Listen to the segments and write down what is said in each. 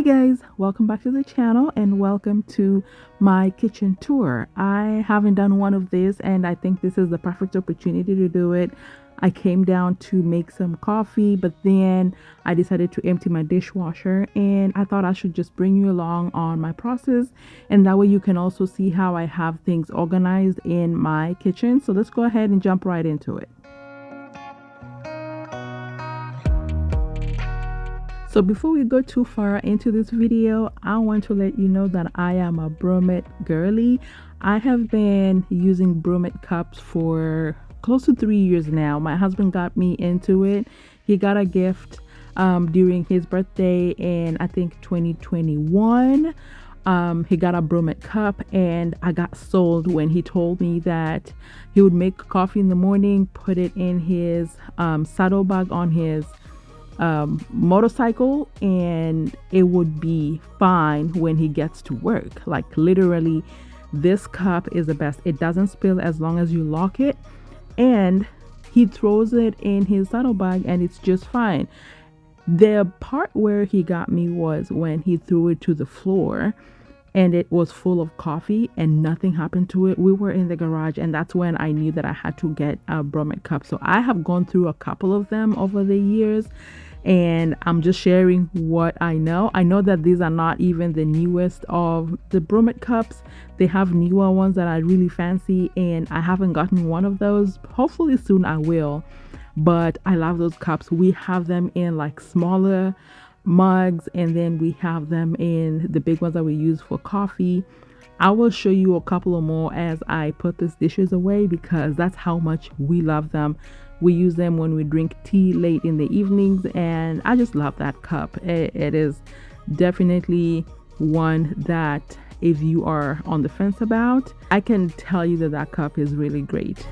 Hey guys, welcome back to the channel and welcome to my kitchen tour. I haven't done one of these and I think this is the perfect opportunity to do it. I came down to make some coffee, but then I decided to empty my dishwasher and I thought I should just bring you along on my process, and that way you can also see how I have things organized in my kitchen. So let's go ahead and jump right into it. So before we go too far into this video, I want to let you know that I am a Bromet girly. I have been using Bromet cups for close to 3 years now. My husband got me into it. He got a gift during his birthday in I think 2021. He got a Bromet cup and I got sold when he told me that he would make coffee in the morning, put it in his saddlebag on his motorcycle, and it would be fine when he gets to work. Like literally, this cup is the best. It doesn't spill as long as you lock it, and he throws it in his saddlebag and it's just fine. The part where he got me was when he threw it to the floor and it was full of coffee and nothing happened to it. We were in the garage and that's when I knew that I had to get a Bromet cup. So I have gone through a couple of them over the years and I'm just sharing what I know. I know that these are not even the newest of the Bromet cups. They have newer ones that I really fancy and I haven't gotten one of those. Hopefully soon I will, but I love those cups. We have them in like smaller mugs and then we have them in the big ones that we use for coffee. I will show you a couple of more as I put these dishes away because that's how much we love them. We use them when we drink tea late in the evenings and I just love that cup. It is definitely one that if you are on the fence about, I can tell you that that cup is really great.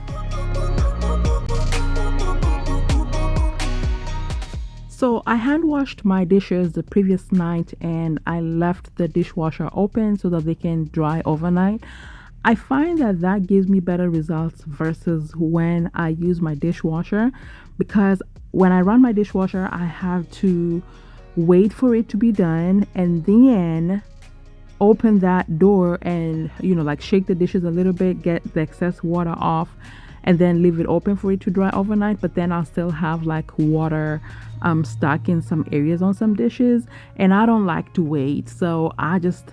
So I hand washed my dishes the previous night and I left the dishwasher open so that they can dry overnight. I find that that gives me better results versus when I use my dishwasher, because when I run my dishwasher, I have to wait for it to be done and then open that door and, like shake the dishes a little bit, get the excess water off, and then leave it open for it to dry overnight. But then I'll still have like water stuck in some areas on some dishes and I don't like to wait, so I just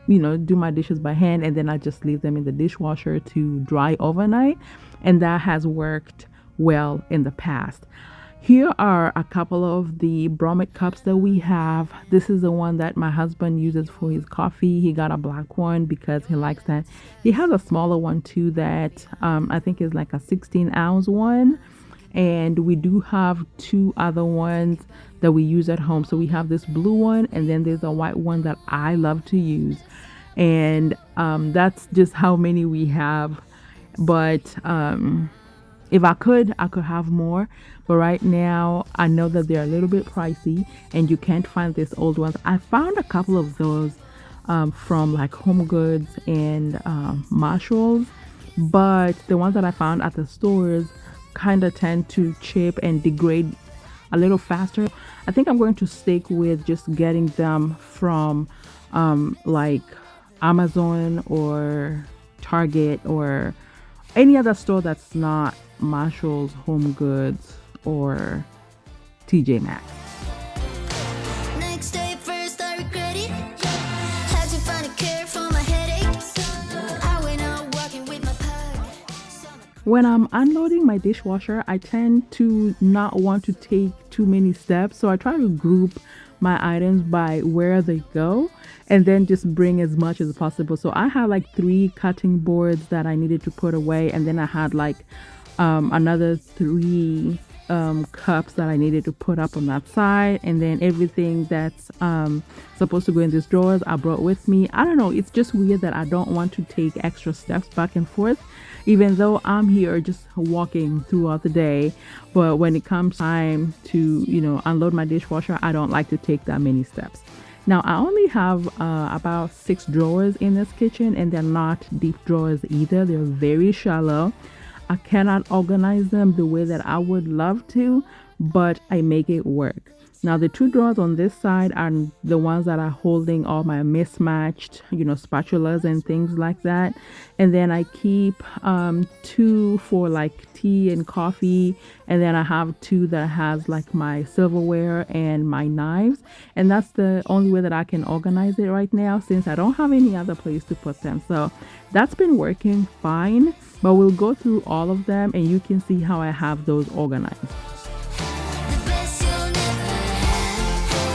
do my dishes by hand and then I just leave them in the dishwasher to dry overnight, and that has worked well in the past. Here are a couple of the Bromet cups that we have. This is the one that my husband uses for his coffee. He got a black one because he likes that. He has a smaller one too that I think is like a 16-ounce one, and we do have two other ones that we use at home. So we have this blue one and then there's a white one that I love to use, and that's just how many we have. But if I could have more, but right now I know that they're a little bit pricey and you can't find these old ones. I found a couple of those from like Home Goods and Marshalls, but the ones that I found at the stores kind of tend to chip and degrade a little faster. I think I'm going to stick with just getting them from like Amazon or Target or any other store that's not Marshalls, Home Goods, or TJ Maxx. Next day first I regret it. Had to find a cure for my headaches. I went out walking with my pug. When I'm unloading my dishwasher, I tend to not want to take too many steps, so I try to group my items by where they go and then just bring as much as possible. So I had like 3 cutting boards that I needed to put away, and then I had like another 3 cups that I needed to put up on that side, and then everything that's supposed to go in these drawers I brought with me. I don't know, it's just weird that I don't want to take extra steps back and forth, even though I'm here just walking throughout the day. But when it comes time to unload my dishwasher, I don't like to take that many steps. Now I only have about 6 drawers in this kitchen, and they're not deep drawers either. They're very shallow. I cannot organize them the way that I would love to, but I make it work. Now, the two drawers on this side are the ones that are holding all my mismatched, spatulas and things like that. And then I keep two for like tea and coffee. And then I have two that has like my silverware and my knives. And that's the only way that I can organize it right now since I don't have any other place to put them. So that's been working fine. But we'll go through all of them and you can see how I have those organized. The best you'll never have.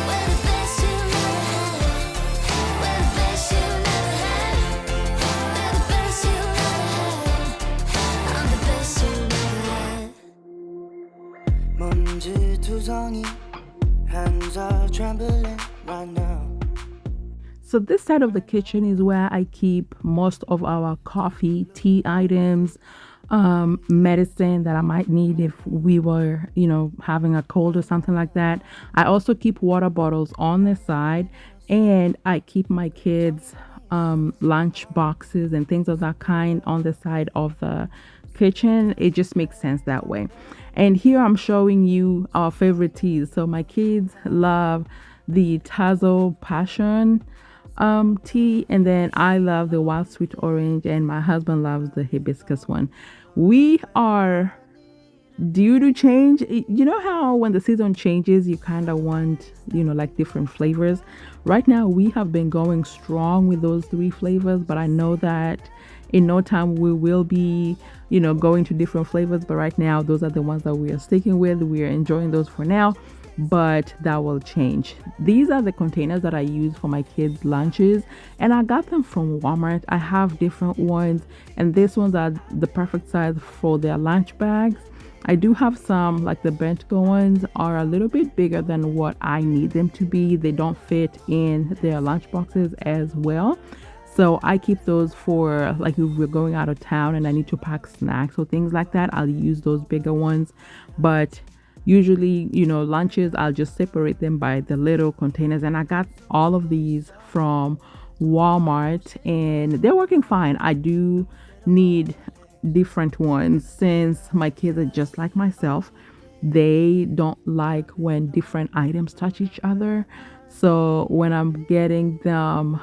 We're the best you'll never have. We're the best you'll never have. We're the best you'll never have. I'm the best you'll never have. 먼지 투성이 hands are trembling right now. So this side of the kitchen is where I keep most of our coffee, tea items, medicine that I might need if we were, having a cold or something like that. I also keep water bottles on this side, and I keep my kids' lunch boxes and things of that kind on the side of the kitchen. It just makes sense that way. And here I'm showing you our favorite teas. So my kids love the Tazo Passion tea, and then I love the wild sweet orange, and my husband loves the hibiscus one. We are due to change. You know how when the season changes you kind of want like different flavors. Right now we have been going strong with those three flavors, but I know that in no time we will be going to different flavors, but right now those are the ones that we are sticking with. We are enjoying those for now, but that will change. These are the containers that I use for my kids' lunches, and I got them from Walmart. I have different ones, and these ones are the perfect size for their lunch bags. I do have some, like the Bentgo ones are a little bit bigger than what I need them to be. They don't fit in their lunch boxes as well. So I keep those for like if we're going out of town and I need to pack snacks or things like that. I'll use those bigger ones. But usually, lunches, I'll just separate them by the little containers. And I got all of these from Walmart and they're working fine. I do need different ones since my kids are just like myself. They don't like when different items touch each other. So when I'm getting them,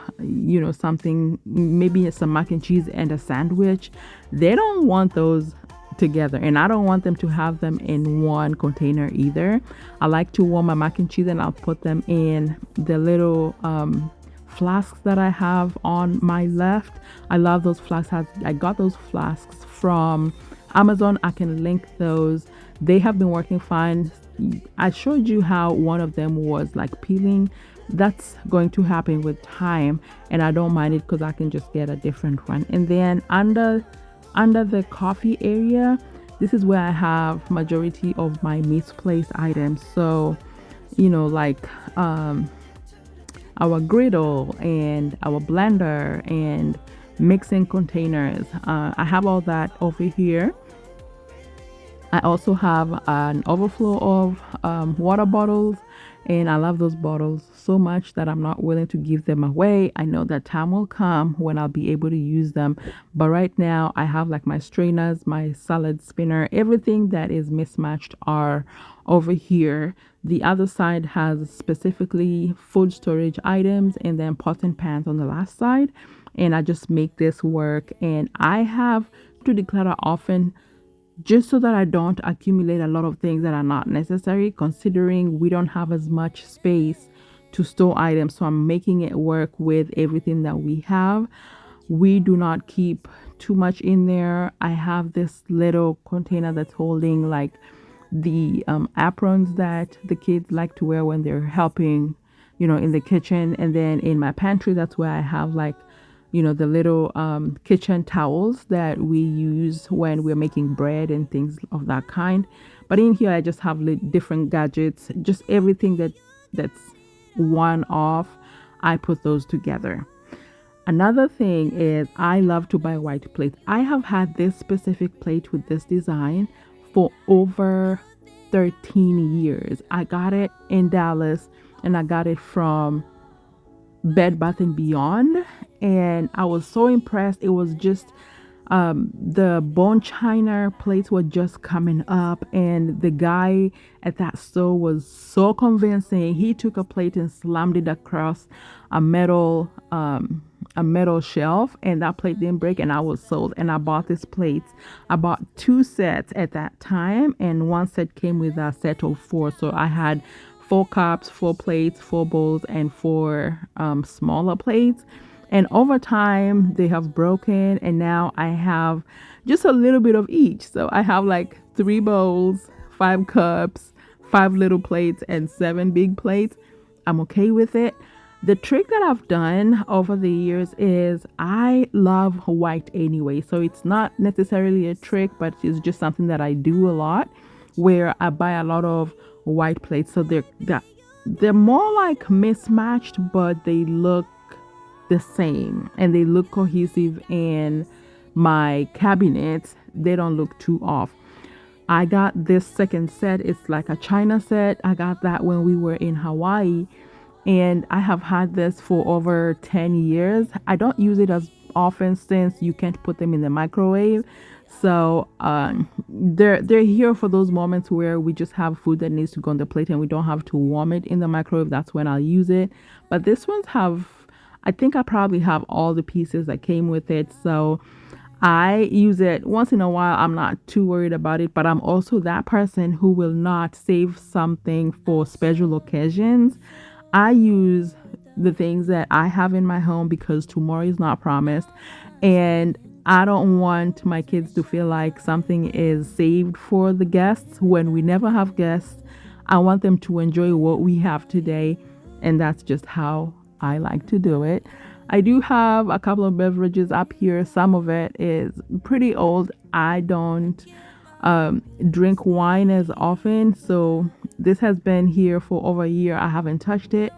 something, maybe some mac and cheese and a sandwich, they don't want those together, and I don't want them to have them in one container either. I like to warm my mac and cheese and I'll put them in the little flasks that I have on my left. I love those flasks. I got those flasks from Amazon. I can link those. They have been working fine. I showed you how one of them was like peeling. That's going to happen with time, and I don't mind it because I can just get a different one. And then under the coffee area, this is where I have majority of my misplaced items. So like our griddle and our blender and mixing containers, I have all that over here. I also have an overflow of water bottles, and I love those bottles so much that I'm not willing to give them away. I know that time will come when I'll be able to use them, but right now I have like my strainers, my salad spinner, everything that is mismatched are over here. The other side has specifically food storage items, and then pots and pans on the last side, and I just make this work. And I have to declutter often just so that I don't accumulate a lot of things that are not necessary, considering we don't have as much space to store items. So I'm making it work with everything that we have. We do not keep too much in there. I have this little container that's holding like the aprons that the kids like to wear when they're helping, in the kitchen. And then in my pantry, that's where I have like the little kitchen towels that we use when we're making bread and things of that kind. But in here I just have different gadgets, just everything that's one off. I put those together. Another thing is I love to buy white plates. I have had this specific plate with this design for over 13 years. I got it in Dallas, and I got it from Bed Bath and Beyond, and I was so impressed. It was just The bone china plates were just coming up, and the guy at that store was so convincing. He took a plate and slammed it across a metal a metal shelf, and that plate didn't break, and I was sold. And I bought this plate. I bought two sets at that time, and one set came with a set of four. So I had four cups, four plates, four bowls, and four smaller plates. And over time, they have broken, and now I have just a little bit of each. So I have like three bowls, five cups, five little plates, and seven big plates. I'm okay with it. The trick that I've done over the years is I love white anyway. So it's not necessarily a trick, but it's just something that I do a lot, where I buy a lot of white plates. So they're more like mismatched, but they look the same and they look cohesive in my cabinet. They don't look too off. I got this second set. It's like a china set. I got that when we were in Hawaii, and I have had this for over 10 years. I don't use it as often since you can't put them in the microwave. So they're here for those moments where we just have food that needs to go on the plate and we don't have to warm it in the microwave. That's when I'll use it. But this one's have, I think I probably have all the pieces that came with it. So I use it once in a while. I'm not too worried about it, but I'm also that person who will not save something for special occasions. I use the things that I have in my home because tomorrow is not promised. And I don't want my kids to feel like something is saved for the guests when we never have guests. I want them to enjoy what we have today. And that's just how I like to do it. I do have a couple of beverages up here. Some of it is pretty old. I don't drink wine as often. So this has been here for over a year. I haven't touched it.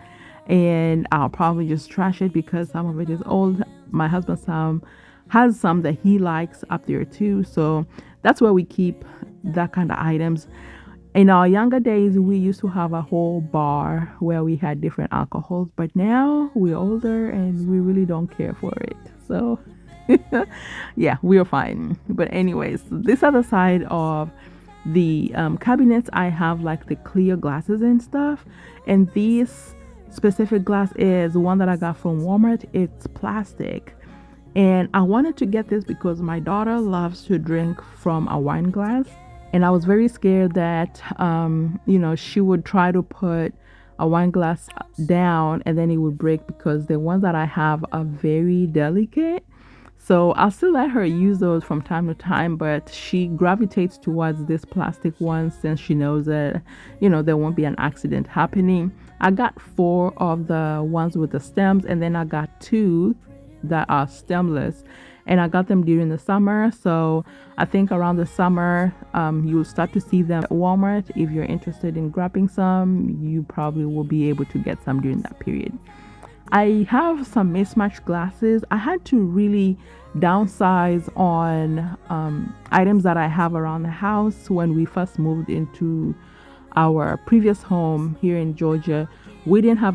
And I'll probably just trash it because some of it is old. My husband has some that he likes up there too. So that's where we keep that kind of items. In our younger days, we used to have a whole bar where we had different alcohols, but now we're older and we really don't care for it. So yeah, we're fine. But anyways, this other side of the cabinets, I have like the clear glasses and stuff. And this specific glass is one that I got from Walmart. It's plastic. And I wanted to get this because my daughter loves to drink from a wine glass. And I was very scared that, she would try to put a wine glass down and then it would break because the ones that I have are very delicate. So I'll still let her use those from time to time, but she gravitates towards this plastic one since she knows that, there won't be an accident happening. I got 4 of the ones with the stems, and then I got 2 that are stemless. And I got them during the summer. So I think around the summer, you'll start to see them at Walmart. If you're interested in grabbing some, you probably will be able to get some during that period. I have some mismatched glasses. I had to really downsize on items that I have around the house. When we first moved into our previous home here in Georgia, we didn't have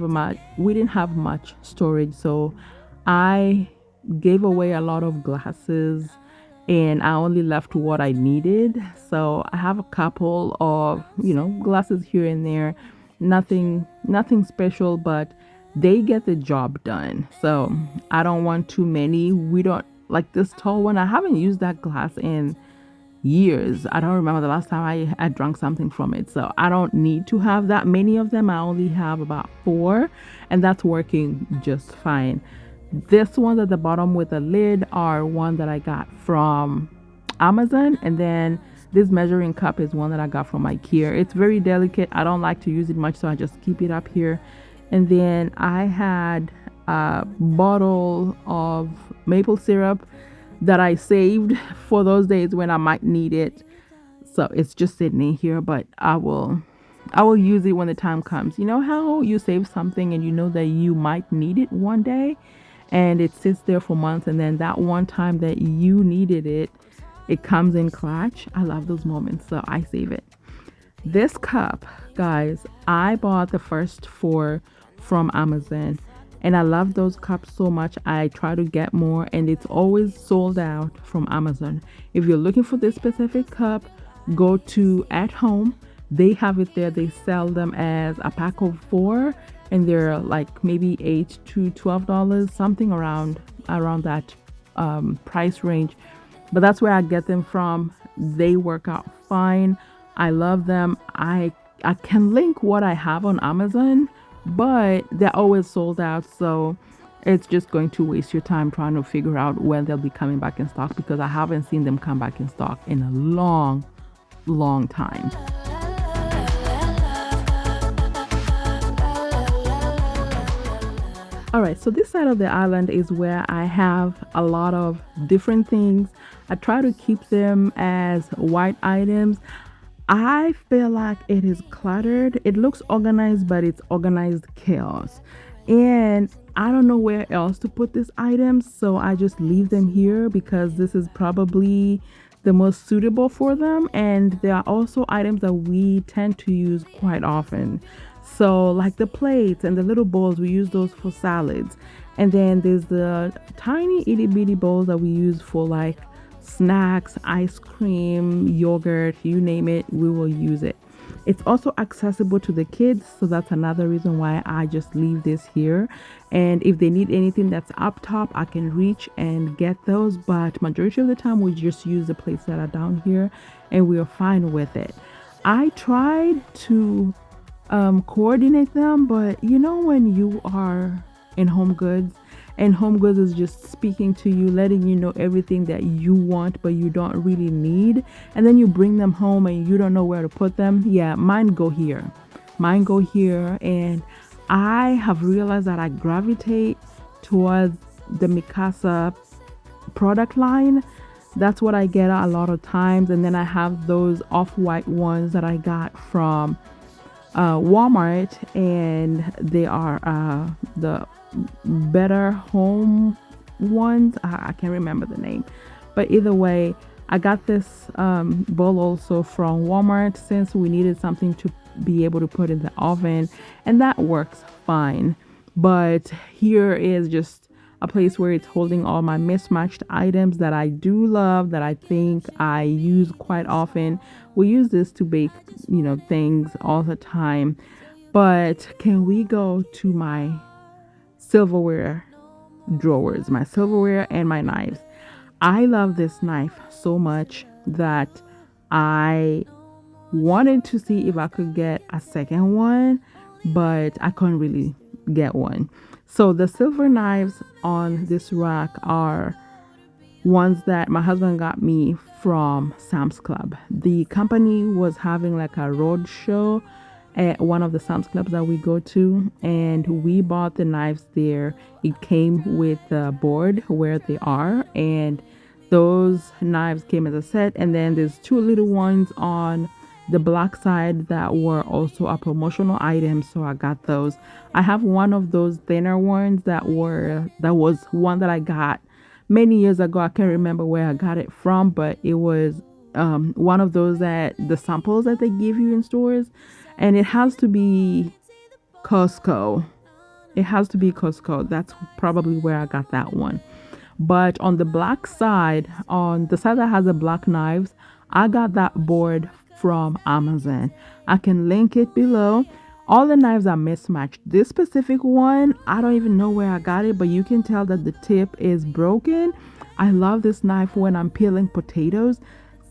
much storage. So I gave away a lot of glasses and I only left what I needed. So I have a couple of, glasses here and there. Nothing special, but they get the job done. So I don't want too many. We don't like this tall one. I haven't used that glass in years. I don't remember the last time I drank something from it. So I don't need to have that many of them. I only have about 4 and that's working just fine. This one at the bottom with a lid are one that I got from Amazon, and then this measuring cup is one that I got from IKEA. It's very delicate. I don't like to use it much, so I just keep it up here. And then I had a bottle of maple syrup that I saved for those days when I might need it. So it's just sitting in here, but I will use it when the time comes. You know how you save something and you know that you might need it one day? And it sits there for months, and then that one time that you needed it, it comes in clutch. I love those moments, so I save it. This cup, guys, I bought the first 4 from Amazon, And I love those cups so much. I try to get more, and it's always sold out from Amazon. If you're looking for this specific cup, go to At Home. They have it there. They sell them as a pack of four, and they're like maybe $8 to $12, something around that price range. But that's where I get them from. They work out fine. I love them. I can link what I have on Amazon, but they're always sold out. So it's just going to waste your time trying to figure out when they'll be coming back in stock, because I haven't seen them come back in stock in a long, long time. All right, so this side of the island is where I have a lot of different things. I try to keep them as white items. I feel like it is cluttered. It looks organized, but it's organized chaos. And I don't know where else to put these items, so I just leave them here because this is probably the most suitable for them. And there are also items that we tend to use quite often. So, like the plates and the little bowls, we use those for salads. And then there's the tiny itty bitty bowls that we use for like snacks, ice cream, yogurt, you name it, we will use it. It's also accessible to the kids, so that's another reason why I just leave this here. And if they need anything that's up top, I can reach and get those, but majority of the time we just use the plates that are down here and we are fine with it. I tried to coordinate them, but you know, when you are in Home Goods and Home Goods is just speaking to you, letting you know everything that you want but you don't really need, and then you bring them home and you don't know where to put them. Yeah, mine go here, and I have realized that I gravitate towards the Mikasa product line. That's what I get a lot of times. And then I have those off-white ones that I got from Walmart, and they are the Better Home ones. I can't remember the name, but either way, I got this bowl also from Walmart since we needed something to be able to put in the oven, and that works fine. But here is just a place where it's holding all my mismatched items that I do love, that I think I use quite often. We use this to bake, things all the time. But can we go to my silverware drawers, my silverware and my knives? I love this knife so much that I wanted to see if I could get a second one, but I couldn't really get one. So the silver knives on this rack are ones that my husband got me from Sam's Club. The company was having like a road show at one of the Sam's Clubs that we go to, and we bought the knives there. It came with the board where they are, and those knives came as a set. And then there's two little ones on the black side that were also a promotional item, so I got those. I have one of those thinner ones that was one that I got many years ago. I can't remember where I got it from, but it was one of those that the samples that they give you in stores, and it has to be Costco. That's probably where I got that one. But on the black side, on the side that has the black knives, I got that board from Amazon. I can link it below. All the knives are mismatched. This specific one, I don't even know where I got it, but you can tell that the tip is broken. I love this knife when I'm peeling potatoes.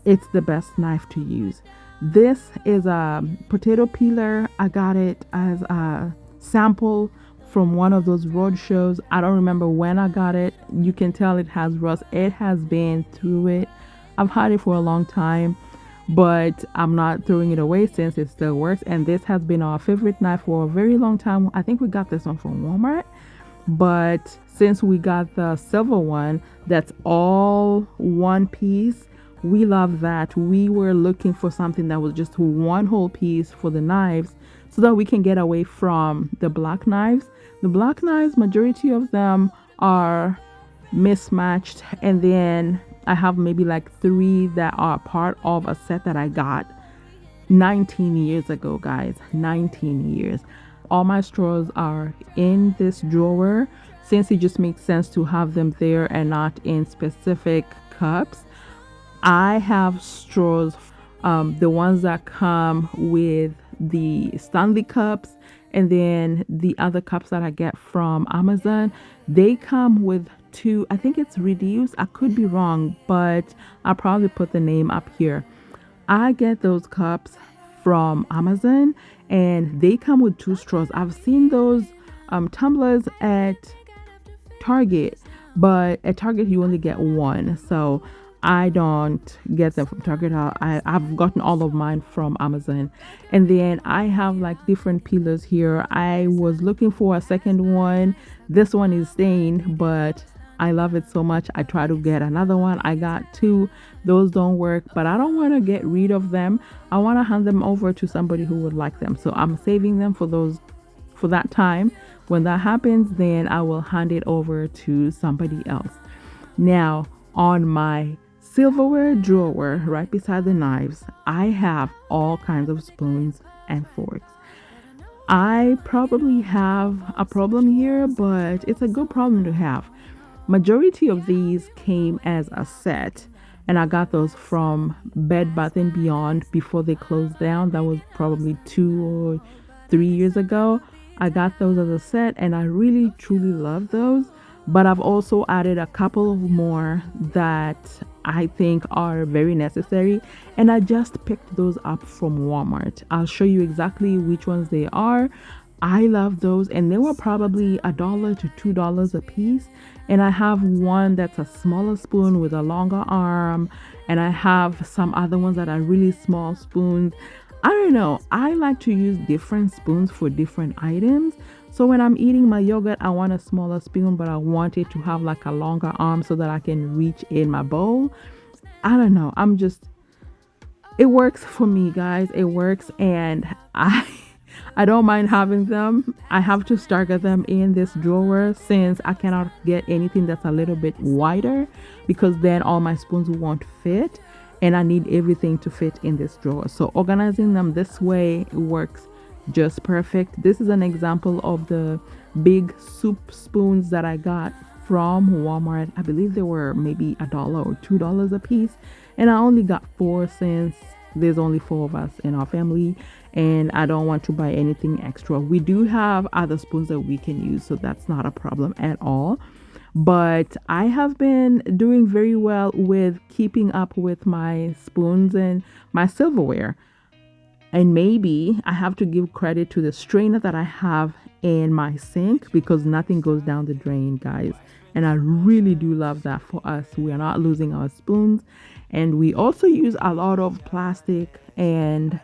It's the best knife to use. This is a potato peeler. I got it as a sample from one of those road shows. I don't remember when I got it. You can tell it has rust. It has been through it. I've had it for a long time, but I'm not throwing it away since it still works. And this has been our favorite knife for a very long time. I think we got this one from Walmart, but since we got the silver one that's all one piece, we love that. We were looking for something that was just one whole piece for the knives so that we can get away from the black knives. The black knives, majority of them are mismatched, and then I have maybe like 3 that are part of a set that I got 19 years ago, guys. 19 years. All my straws are in this drawer since it just makes sense to have them there and not in specific cups. I have straws, the ones that come with the Stanley cups, and then the other cups that I get from Amazon. They come with two, I think it's reduced. I could be wrong, but I'll probably put the name up here. I get those cups from Amazon and they come with two straws. I've seen those tumblers at Target, but at Target you only get one. So I don't get them from Target. I've gotten all of mine from Amazon. And then I have like different peelers here. I was looking for a second one. This one is stained, but I love it so much. I try to get another one. I got two. Those don't work, but I don't want to get rid of them. I want to hand them over to somebody who would like them. So I'm saving them for that time. When that happens, then I will hand it over to somebody else. Now, on my silverware drawer right beside the knives, I have all kinds of spoons and forks. I probably have a problem here, but it's a good problem to have. Majority of these came as a set, and I got those from Bed Bath and Beyond before they closed down. That was probably 2 or 3 years ago. I got those as a set and I really truly love those. But I've also added a couple of more that I think are very necessary, and I just picked those up from Walmart. I'll show you exactly which ones they are. I love those, and they were probably $1 to $2 a piece. And I have one that's a smaller spoon with a longer arm, and I have some other ones that are really small spoons. I don't know. I like to use different spoons for different items. So when I'm eating my yogurt, I want a smaller spoon, but I want it to have like a longer arm so that I can reach in my bowl. I don't know. It works for me, guys. It works, and I don't mind having them. I have to stagger them in this drawer since I cannot get anything that's a little bit wider, because then all my spoons won't fit, and I need everything to fit in this drawer. So organizing them this way works just perfect. This is an example of the big soup spoons that I got from Walmart. I believe they were maybe $1 or $2 a piece, and I only got 4 since there's only 4 of us in our family, and I don't want to buy anything extra. We do have other spoons that we can use, so that's not a problem at all. But I have been doing very well with keeping up with my spoons and my silverware. And maybe I have to give credit to the strainer that I have in my sink, because nothing goes down the drain, guys. And I really do love that for us. We are not losing our spoons. And we also use a lot of plastic and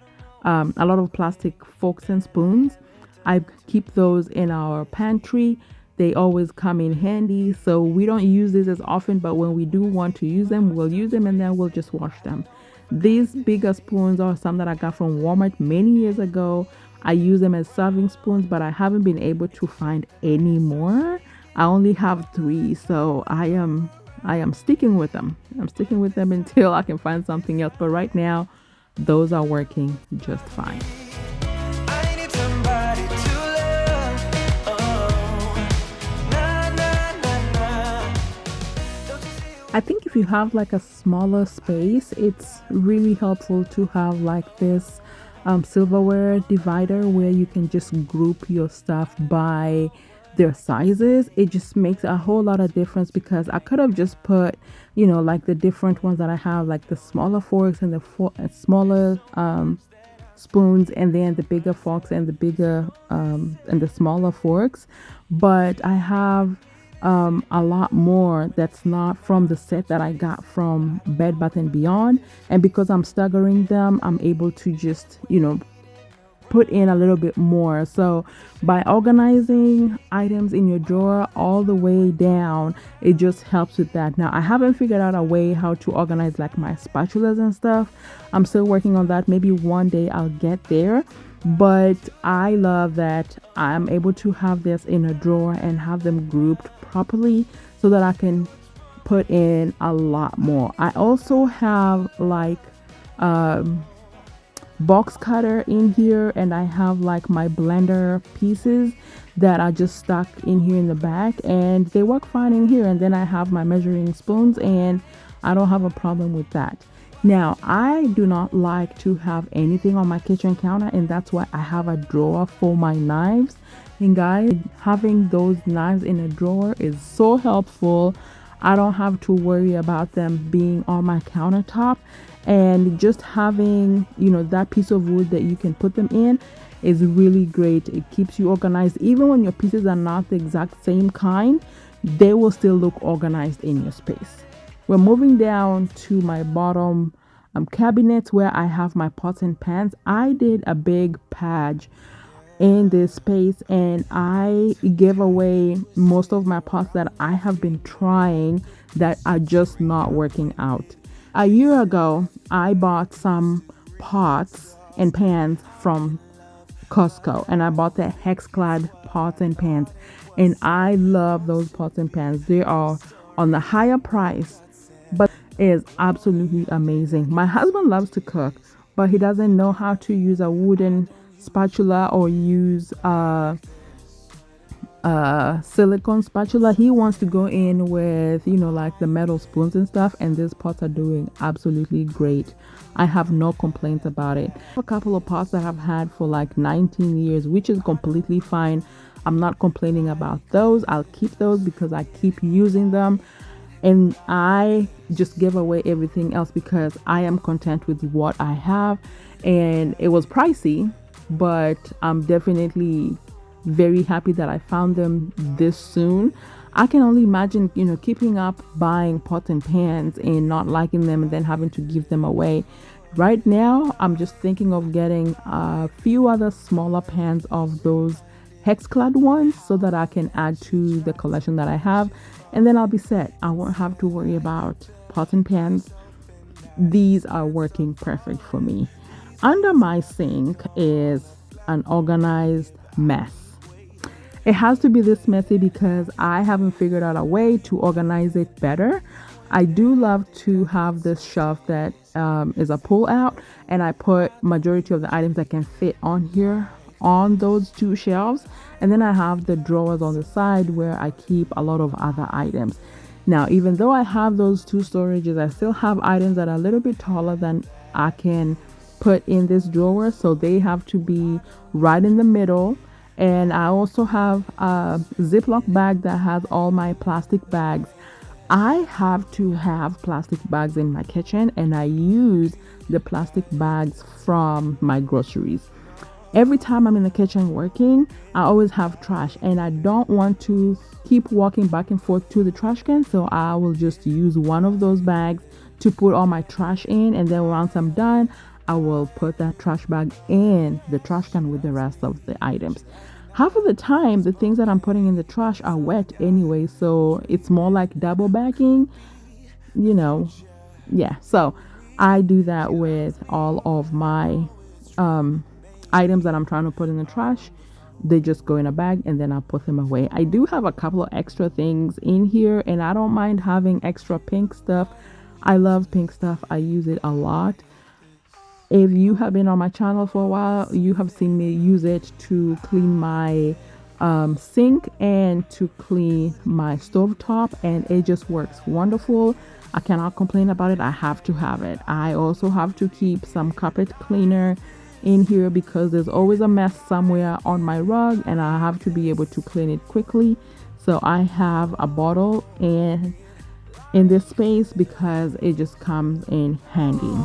a lot of plastic forks and spoons. I keep those in our pantry. They always come in handy. So we don't use these as often, but when we do want to use them, we'll use them and then we'll just wash them. These bigger spoons are some that I got from Walmart many years ago. I use them as serving spoons, but I haven't been able to find any more. I only have 3, so I am sticking with them. I'm sticking with them until I can find something else. But right now, those are working just fine. I need somebody to love. Oh, na na na na. Don't you see? I think if you have like a smaller space, it's really helpful to have like this silverware divider where you can just group your stuff by their sizes. It just makes a whole lot of difference, because I could have just put, like the different ones that I have, like the smaller forks and the smaller spoons, and then the bigger forks and the bigger and the smaller forks. But I have a lot more that's not from the set that I got from Bed Bath and Beyond, and because I'm staggering them, I'm able to just put in a little bit more. So by organizing items in your drawer all the way down, it just helps with that. Now I haven't figured out a way how to organize like my spatulas and stuff. I'm still working on that. Maybe one day I'll get there. But I love that I'm able to have this in a drawer and have them grouped properly so that I can put in a lot more. I also have like box cutter in here, and I have like my blender pieces that are just stuck in here in the back, and they work fine in here. And then I have my measuring spoons, and I don't have a problem with that. Now, I do not like to have anything on my kitchen counter, and that's why I have a drawer for my knives. And guys, having those knives in a drawer is so helpful. I don't have to worry about them being on my countertop, and just having, that piece of wood that you can put them in is really great. It keeps you organized. Even when your pieces are not the exact same kind, they will still look organized in your space. We're moving down to my bottom cabinet where I have my pots and pans. I did a big page in this space, and I gave away most of my pots that I have been trying that are just not working out. A year ago, I bought some pots and pans from Costco, and I bought the Hexclad pots and pans, and I love those pots and pans. They are on the higher price, but it is absolutely amazing. My husband loves to cook, but he doesn't know how to use a wooden spatula or use silicone spatula. He wants to go in with, like the metal spoons and stuff, and these pots are doing absolutely great. I have no complaints about it. I have a couple of pots that I've had for like 19 years, which is completely fine. I'm not complaining about those. I'll keep those because I keep using them, and I just give away everything else because I am content with what I have. And it was pricey, but I'm definitely very happy that I found them this soon. I can only imagine, keeping up buying pots and pans and not liking them and then having to give them away. Right now, I'm just thinking of getting a few other smaller pans of those Hexclad ones so that I can add to the collection that I have, and then I'll be set. I won't have to worry about pots and pans. These are working perfect for me. Under my sink is an organized mess. It has to be this messy because I haven't figured out a way to organize it better. I do love to have this shelf that is a pull out, and I put majority of the items that can fit on here on those two shelves, and then I have the drawers on the side where I keep a lot of other items. Now, even though I have those two storages, I still have items that are a little bit taller than I can put in this drawer, so they have to be right in the middle. And I also have a Ziploc bag that has all my plastic bags. I have to have plastic bags in my kitchen, and I use the plastic bags from my groceries. Every time I'm in the kitchen working, I always have trash, and I don't want to keep walking back and forth to the trash can, so I will just use one of those bags to put all my trash in, and then once I'm done, I will put that trash bag in the trash can with the rest of the items. Half of the time, the things that I'm putting in the trash are wet anyway, so it's more like double bagging, Yeah, so I do that with all of my items that I'm trying to put in the trash. They just go in a bag, and then I'll put them away. I do have a couple of extra things in here, and I don't mind having extra pink stuff. I love pink stuff. I use it a lot. If you have been on my channel for a while, you have seen me use it to clean my sink and to clean my stove top, and it just works wonderful. I cannot complain about it. I have to have it. I also have to keep some carpet cleaner in here because there's always a mess somewhere on my rug, and I have to be able to clean it quickly. So I have a bottle in this space because it just comes in handy.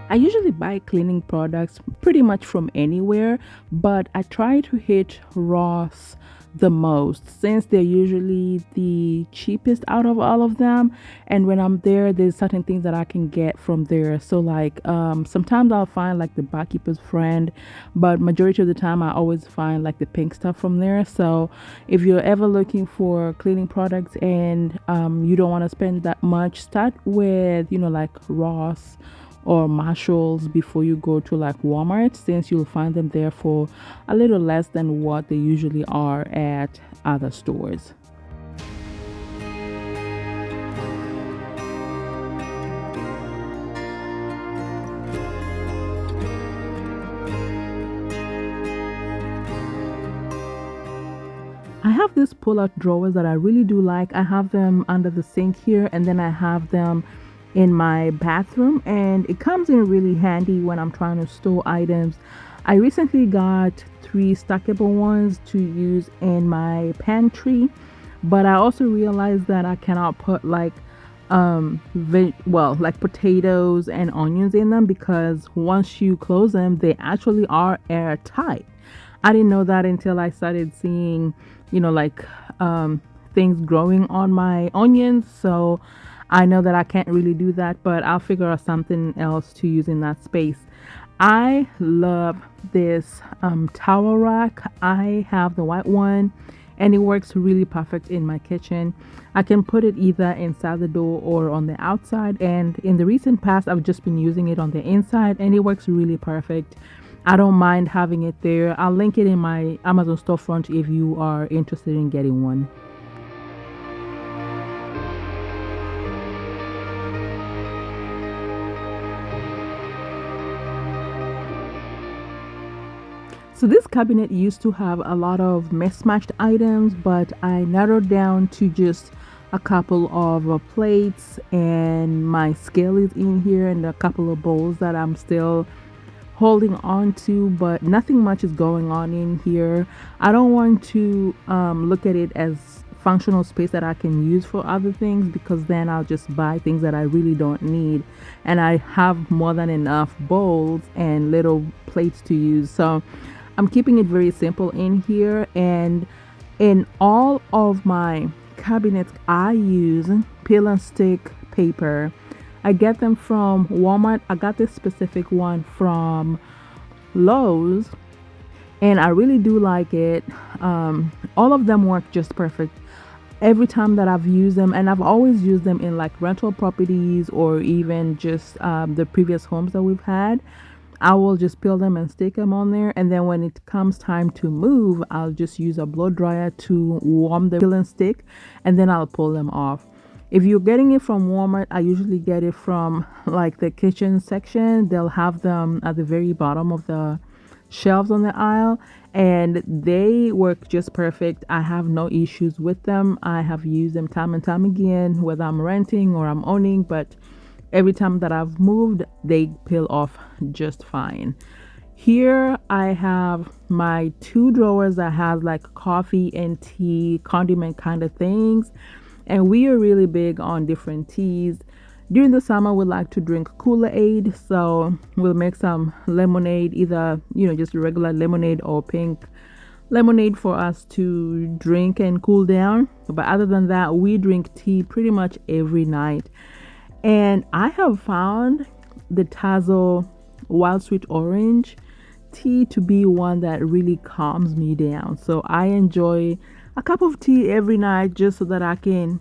I usually buy cleaning products pretty much from anywhere, but I try to hit Ross, the most, since they're usually the cheapest out of all of them. And when I'm there, there's certain things that I can get from there. So like sometimes I'll find like the barkeeper's friend, but majority of the time I always find like the pink stuff from there. So if you're ever looking for cleaning products and you don't want to spend that much, start with, like Ross or Marshalls before you go to like Walmart, since you'll find them there for a little less than what they usually are at other stores. I have these pull-out drawers that I really do like. I have them under the sink here, and then I have them in my bathroom, and it comes in really handy when I'm trying to store items. I recently got 3 stackable ones to use in my pantry, but I also realized that I cannot put like like potatoes and onions in them, because once you close them they actually are airtight. I didn't know that until I started seeing, like things growing on my onions. So I know that I can't really do that, but I'll figure out something else to use in that space. I love this towel rack. I have the white one, and it works really perfect in my kitchen. I can put it either inside the door or on the outside, and in the recent past I've just been using it on the inside, and it works really perfect. I don't mind having it there. I'll link it in my Amazon storefront if you are interested in getting one. So this cabinet used to have a lot of mismatched items, but I narrowed down to just a couple of plates, and my scale is in here, and a couple of bowls that I'm still holding on to, but nothing much is going on in here. I don't want to look at it as functional space that I can use for other things, because then I'll just buy things that I really don't need, and I have more than enough bowls and little plates to use. So I'm keeping it very simple in here, and in all of my cabinets I use peel and stick paper. I get them from Walmart. I got this specific one from Lowe's, and I really do like it. All of them work just perfect every time that I've used them, and I've always used them in like rental properties or even just the previous homes that we've had. I will just peel them and stick them on there, and then when it comes time to move, I'll just use a blow dryer to warm the peel and stick, and then I'll pull them off. If you're getting it from Walmart, I usually get it from like the kitchen section. They'll have them at the very bottom of the shelves on the aisle, and they work just perfect. I have no issues with them. I have used them time and time again, whether I'm renting or I'm owning, but every time that I've moved, they peel off just fine. Here I have my 2 drawers that have like coffee and tea condiment kind of things, and we are really big on different teas. During the summer we like to drink Kool-Aid, so we'll make some lemonade, either just regular lemonade or pink lemonade for us to drink and cool down. But other than that, we drink tea pretty much every night. And I have found the Tazo Wild Sweet Orange tea to be one that really calms me down. So I enjoy a cup of tea every night just so that I can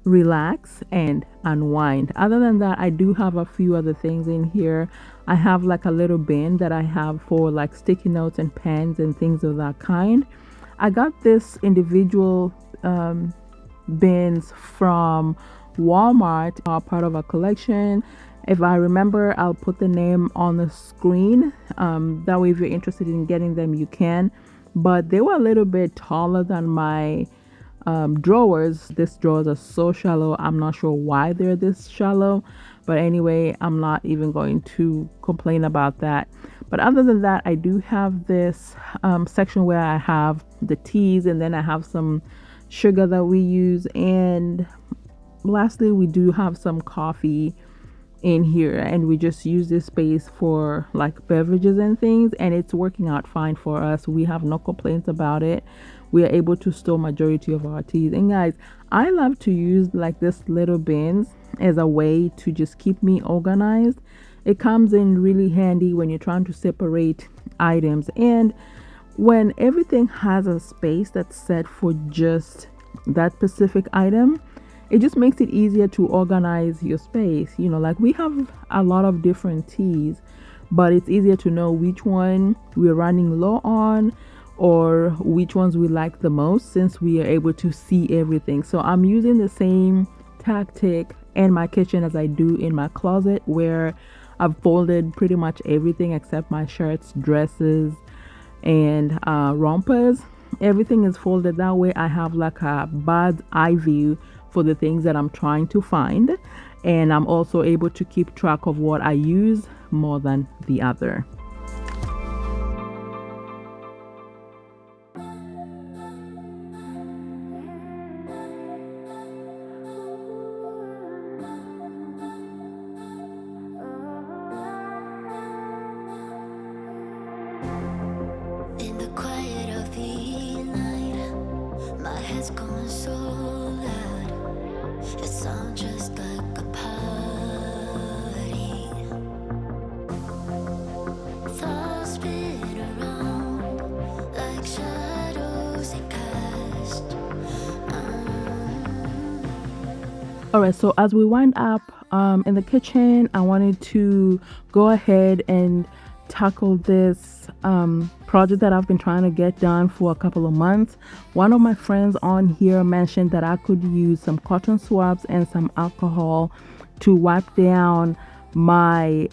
relax and unwind. Other than that, I do have a few other things in here. I have like a little bin that I have for like sticky notes and pens and things of that kind. I got this individual bins from Walmart, are part of a collection. If I remember, I'll put the name on the screen. That way if you're interested in getting them, you can. But they were a little bit taller than my drawers. These drawers are so shallow. I'm not sure why they're this shallow, but anyway, I'm not even going to complain about that. But other than that, I do have this section where I have the teas, and then I have some sugar that we use, and lastly we do have some coffee in here, and we just use this space for like beverages and things, and it's working out fine for us. We have no complaints about it. We are able to store majority of our teas. And guys, I love to use like this little bins as a way to just keep me organized. It comes in really handy when you're trying to separate items, and when everything has a space that's set for just that specific item, it just makes it easier to organize your space. Like we have a lot of different teas, but it's easier to know which one we're running low on or which ones we like the most, since we are able to see everything. So I'm using the same tactic in my kitchen as I do in my closet, where I've folded pretty much everything except my shirts, dresses, and rompers. Everything is folded that way. I have like a bird's eye view for the things that I'm trying to find, and I'm also able to keep track of what I use more than the other. In the quiet of the night, my head's going so loud. It sounds just like a party. Thoughts spin around like shadows they cast. All right, so as we wind up in the kitchen, I wanted to go ahead and tackle this project that I've been trying to get done for a couple of months. One of my friends on here mentioned that I could use some cotton swabs and some alcohol to wipe down my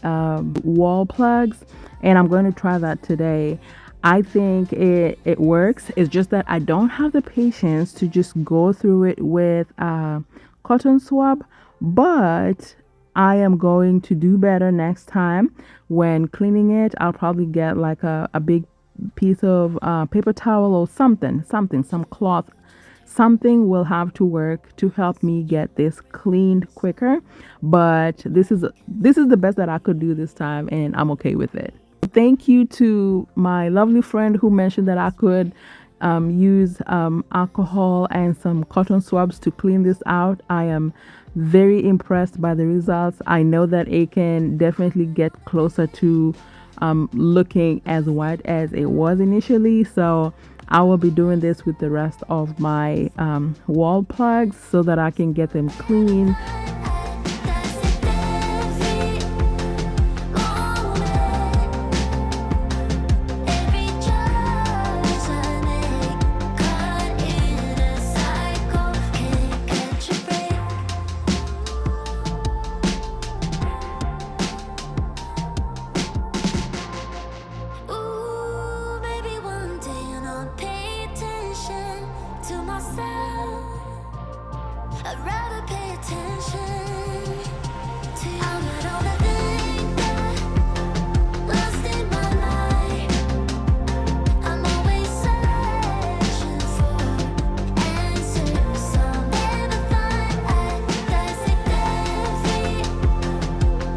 wall plugs, and I'm going to try that today. I think it works. It's just that I don't have the patience to just go through it with cotton swab, but I am going to do better next time. When cleaning it, I'll probably get like a big piece of paper towel or something, some cloth. Something will have to work to help me get this cleaned quicker. But this is the best that I could do this time, and I'm okay with it. Thank you to my lovely friend who mentioned that I could use alcohol and some cotton swabs to clean this out. I am very impressed by the results. I know that it can definitely get closer to looking as white as it was initially. So I will be doing this with the rest of my wall plugs so that I can get them clean. Ooh, maybe one day and I'll pay attention to myself. I'd rather pay attention to you. I'm not all the things that lost in my life. I'm always searching for answers I'll never find. That's every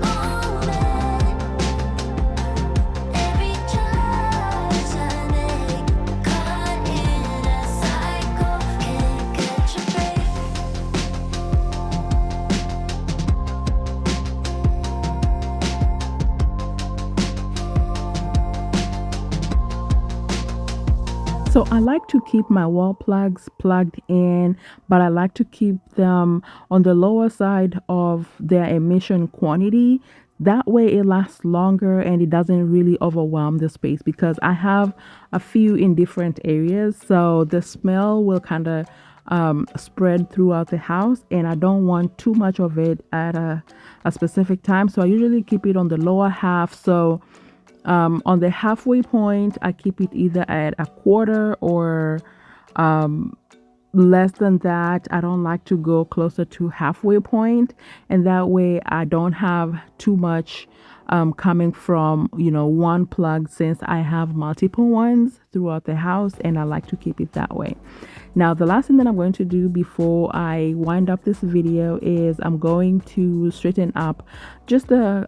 moment, every choice I make, caught in a cycle, can't catch a break. So I like to keep my wall plugs plugged in, but I like to keep them on the lower side of their emission quantity. That way it lasts longer and it doesn't really overwhelm the space, because I have a few in different areas. So the smell will kind of spread throughout the house, and I don't want too much of it at a specific time. So I usually keep it on the lower half. So on the halfway point, I keep it either at a quarter or less than that. I don't like to go closer to halfway point, and that way I don't have too much coming from, one plug, since I have multiple ones throughout the house and I like to keep it that way. Now, the last thing that I'm going to do before I wind up this video is I'm going to straighten up just the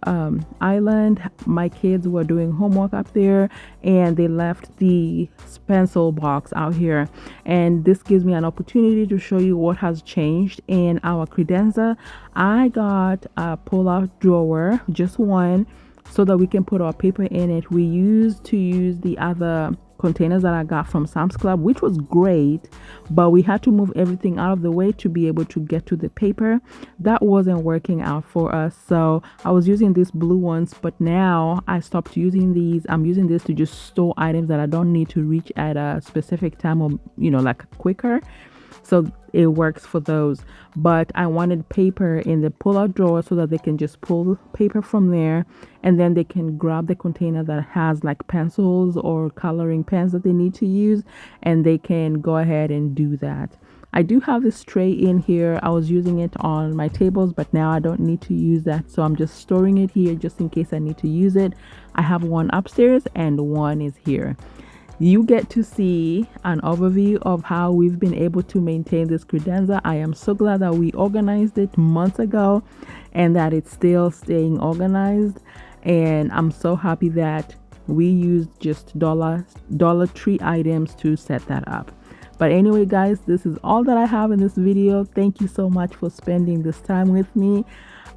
island. My kids were doing homework up there and they left the pencil box out here. And this gives me an opportunity to show you what has changed in our credenza. I got a pull-out drawer, just one, so that we can put our paper in it. We used to use the other containers that I got from Sam's Club, which was great, but we had to move everything out of the way to be able to get to the paper. That wasn't working out for us, so I was using these blue ones, but now I stopped using these. I'm using this to just store items that I don't need to reach at a specific time, or like quicker. So it works for those. But I wanted paper in the pull-out drawer so that they can just pull paper from there, and then they can grab the container that has like pencils or coloring pens that they need to use, and they can go ahead and do that. I do have this tray in here. I was using it on my tables, but now I don't need to use that, so I'm just storing it here just in case I need to use it. I have one upstairs and one is here. You get to see an overview of how we've been able to maintain this credenza. I am so glad that we organized it months ago and that it's still staying organized. And I'm so happy that we used just Dollar Tree items to set that up. But anyway, guys, this is all that I have in this video. Thank you so much for spending this time with me.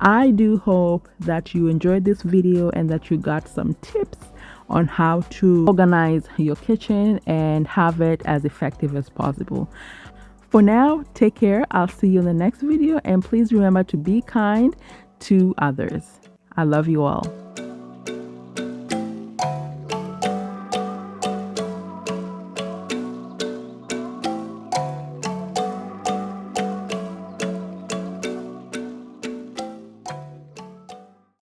I do hope that you enjoyed this video and that you got some tips on how to organize your kitchen and have it as effective as possible. For now, take care. I'll see you in the next video, and please remember to be kind to others. I love you all.